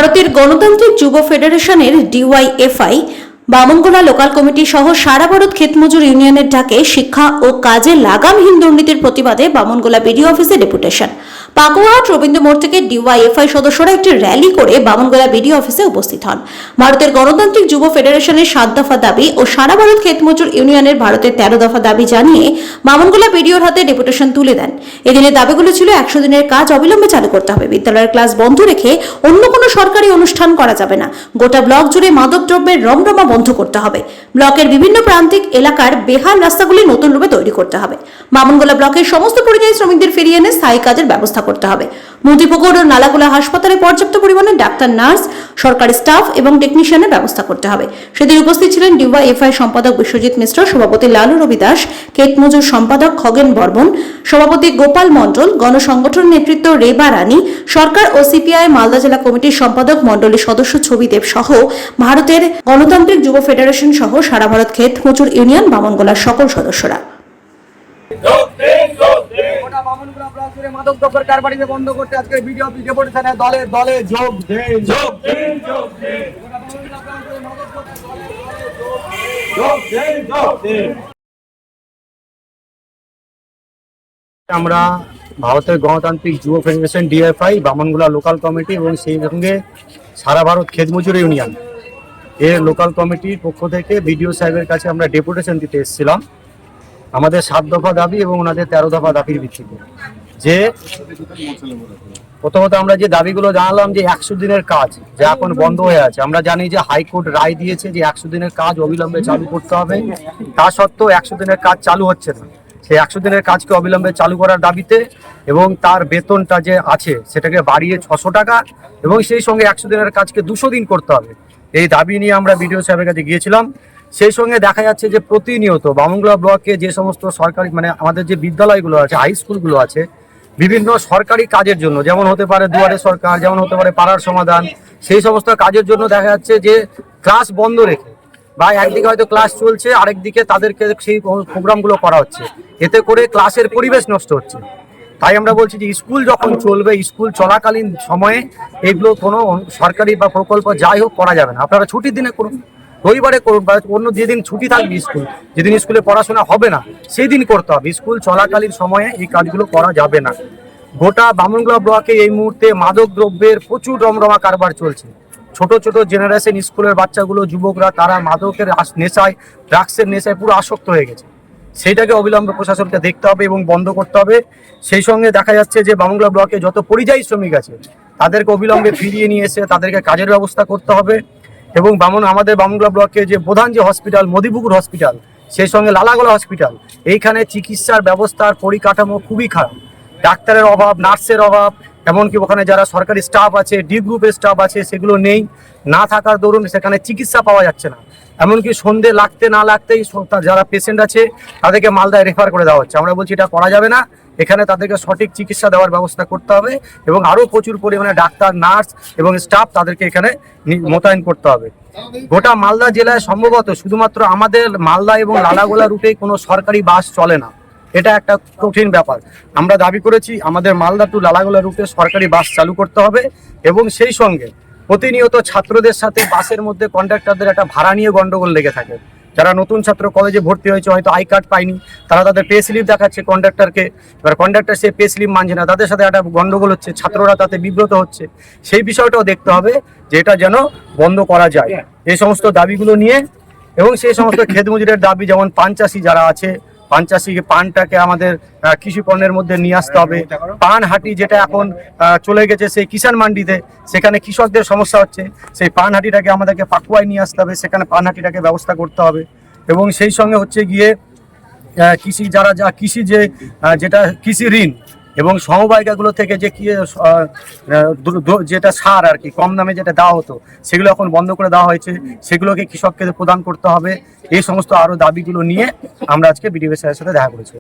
ভারতের গণতান্ত্রিক যুব ফেডারেশনের ডিওয়াইএফআই বামনগোলা লোকাল কমিটি সহ সারা ভারত ক্ষেতমজুর ইউনিয়নের ডাকে শিক্ষা ও কাজে লাগামহীন দুর্নীতির প্রতিবাদে বামনগোলা বিডিও অফিসে ডেপুটেশন। পাকুয়াহাট রবীন্দ্র মোড় থেকে ডিওয়াইএফআই সদস্যরা একটি র্যালি করে বামনগোলা বিডিও অফিসে উপস্থিত হন। ভারতের গণতান্ত্রিক যুব ফেডারেশনের 7 দফা দাবি ও সারা ভারত ক্ষেতমজুর ইউনিয়নের ভারতের 13 দফা দাবি জানিয়ে বামনগোলা বিডিওর হাতে ডেপুটেশন তুলে দেন। এদিনের দাবিগুলো ছিল 100 দিনের কাজ অবিলম্বে চালু করতে হবে, বিদ্যালয়ের ক্লাস বন্ধ রেখে অন্য কোনো সরকারি অনুষ্ঠান করা যাবে না, গোটা ব্লক জুড়ে মাদকদ্রব্যের রমরমা বন্ধ করতে হবে, ব্লকের বিভিন্ন প্রান্তিক এলাকার বেহাল রাস্তাগুলি নতুন রূপে তৈরি করতে হবে, বামনগোলা ব্লকের সমস্ত পরিযায়ী শ্রমিকদের ফিরিয়ে এনে স্থায়ী কাজের ব্যবস্থা করতে হবে, মতিপুকুর ও নালাগোলা হাসপাতালে পর্যাপ্ত পরিমাণে ডাক্তার, নার্স, সরকারি স্টাফ এবং টেকনিশিয়ানের ব্যবস্থা করতে হবে। সেদিন উপস্থিত ছিলেন ডিওয়াইএফআই সম্পাদক বিশ্বজিৎ মিশ্র, সভাপতি লালু রবি দাস, ক্ষেতমজুর সম্পাদক খগেন বর্মন, সভাপতি গোপাল মণ্ডল, গণসংগঠন নেতৃত্ব রেবা রানী, সরকার ও সিপিআই মালদা জেলা কমিটির সম্পাদক মণ্ডলীর সদস্য ছবি দেব সহ ভারতের গণতান্ত্রিক যুব ফেডারেশন সহ সারা ভারত ক্ষেতমজুর ইউনিয়ন বামনগোলার সকল সদস্যরা। মাদক দ্রব্যের কারবারিকে বন্ধ করতে আজকে বিডিও অফিস ডেপুটেশনে দলে দলে যোগ দেন। আমরা ভারতের গণতান্ত্রিক যুব federation DFI Bamangola local committee এবং সেই সঙ্গে সারা ভারত ক্ষেতমজুর ইউনিয়ন এর লোকাল কমিটির পক্ষ থেকে বিডিও সাহেবের কাছে আমরা ডেপুটেশন দিতে এসেছিলাম আমাদের 7 দফা দাবি এবং ওনাদের 13 দফা দাবির ভিত্তিতে। যে প্রথমত আমরা যে দাবিগুলো জানালাম যে 100 দিনের কাজ যা এখন বন্ধ হয়ে আছে, আমরা জানি যে হাইকোর্ট রায় দিয়েছে যে 100 দিনের কাজ অবিলম্বে চালু করতে হবে, তা সত্ত্বেও 100 দিনের কাজ চালু হচ্ছে না। সেই 100 দিনের কাজকে অবিলম্বে চালু করার দাবিতে এবং তার বেতনটা যে আছে সেটাকে বাড়িয়ে 600 টাকা এবং সেই সঙ্গে 100 দিনের কাজকে 200 দিন করতে হবে, এই দাবি নিয়ে আমরা বিডিও সাহেবের কাছে গিয়েছিলাম। সেই সঙ্গে দেখা যাচ্ছে যে প্রতিনিয়ত বামনগোলা ব্লকে যে সমস্ত সরকারি আমাদের যে বিদ্যালয়গুলো আছে, হাই স্কুলগুলো আছে, বিভিন্ন সরকারি কাজের জন্য, যেমন হতে পারে দুয়ারে সরকার, যেমন হতে পারে পাড়ার সমাধান, সেই সমস্ত কাজের জন্য দেখা যাচ্ছে যে ক্লাস বন্ধ রেখে বা একদিকে হয়তো ক্লাস চলছে আরেকদিকে তাদেরকে সেই প্রোগ্রামগুলো করা হচ্ছে, এতে করে ক্লাসের পরিবেশ নষ্ট হচ্ছে। তাই আমরা বলছি যে স্কুল যখন চলবে, স্কুল চলাকালীন সময়ে এগুলো কোনো সরকারি বা প্রকল্প যাই হোক করা যাবে না। আপনারা ছুটির দিনে করুন, রবিবারে করুন, বা অন্য যেদিন ছুটি থাকবে স্কুল, যেদিন স্কুলে পড়াশোনা হবে না সেই দিন করতে হবে। স্কুল চলাকালীন সময়ে এই কাজগুলো করা যাবে না। গোটা বামনগোলা ব্লকে এই মুহূর্তে মাদক দ্রব্যের প্রচুর রমরমা কারবার চলছে। ছোট ছোট জেনারেশন স্কুলের বাচ্চাগুলো, যুবকরা, তারা মাদকের নেশায়, ড্রাগসের নেশায় পুরো আসক্ত হয়ে গেছে। সেইটাকে অবিলম্বে প্রশাসনকে দেখতে হবে এবং বন্ধ করতে হবে। সেই সঙ্গে দেখা যাচ্ছে যে বামনগোলা ব্লকে যত পরিযায়ী শ্রমিক আছে তাদেরকে অবিলম্বে ফিরিয়ে নিয়ে এসে তাদেরকে কাজের ব্যবস্থা করতে হবে। এবং আমাদের বামনগোলা ব্লকে যে প্রধান যে হসপিটাল মতিপুকুর হসপিটাল, সেই সঙ্গে লালাগোলা হসপিটাল, এইখানে চিকিৎসার ব্যবস্থার পরিকাঠামো খুবই খারাপ, ডাক্তারের অভাব, নার্সের অভাব, এমনকি ওখানে যারা সরকারি স্টাফ আছে, ডি গ্রুপের স্টাফ আছে, সেগুলো নেই। না থাকার দরুন সেখানে চিকিৎসা পাওয়া যাচ্ছে না। এমনকি সন্ধে লাগতে না লাগতেই যারা পেশেন্ট আছে তাদেরকে মালদায় রেফার করে দেওয়া হচ্ছে। আমরা বলছি এটা করা যাবে না, এখানে তাদেরকে সঠিক চিকিৎসা দেওয়ার ব্যবস্থা করতে হবে এবং আরও প্রচুর পরিমাণে ডাক্তার, নার্স এবং স্টাফ তাদেরকে এখানে মোতায়েন করতে হবে। গোটা মালদা জেলায় সম্ভবত শুধুমাত্র আমাদের মালদা এবং লালাগোলা রুটে কোনো সরকারি বাস চলে না, এটা একটা কঠিন ব্যাপার। আমরা দাবি করেছি আমাদের মালদা টু লালাগোলা রুটে সরকারি বাস চালু করতে হবে এবং সেই সঙ্গে প্রতিনিয়ত ছাত্রদের সাথে বাসের মধ্যে কন্ডাক্টরদের একটা ভাড়া নিয়ে গন্ডগোল লেগে থাকে। যারা নতুন ছাত্র কলেজে ভর্তি হয়েছে, হয়তো আই কার্ড পায়নি, তারা তাদের পে স্লিপ দেখাচ্ছে কন্ডাক্টরকে, এবার কন্ডাক্টর সে পে স্লিপ মানছে না, তাদের সাথে একটা গন্ডগোল হচ্ছে, ছাত্ররা তাতে বিব্রত হচ্ছে। সেই বিষয়টাও দেখতে হবে যে এটা যেন বন্ধ করা যায়। এই সমস্ত দাবিগুলো নিয়ে এবং সেই সমস্ত ক্ষেতমজুরের দাবি, যেমন পান চাষি যারা আছে, পান চাষিকে পানটাকে আমাদের কৃষি পণ্যের মধ্যে নিয়ে আসতে হবে। পান হাটি যেটা এখন চলে গেছে সেই কিষাণ মান্ডিতে, সেখানে কৃষকদের সমস্যা হচ্ছে, সেই পান হাটিটাকে আমাদেরকে পাকুয়ায় নিয়ে আসতে হবে, সেখানে পান হাটিটাকে ব্যবস্থা করতে হবে। এবং সেই সঙ্গে হচ্ছে গিয়ে কৃষি কৃষি যেটা কৃষি ঋণ এবং সমবায়িকাগুলো থেকে যে কি যেটা সার আর কি কম দামে যেটা দেওয়া হতো সেগুলো এখন বন্ধ করে দেওয়া হয়েছে, সেগুলোকে কৃষককে প্রদান করতে হবে। এই সমস্ত আরও দাবিগুলো নিয়ে আমরা আজকে বিডিও সাহেবের সাথে দেখা করেছি।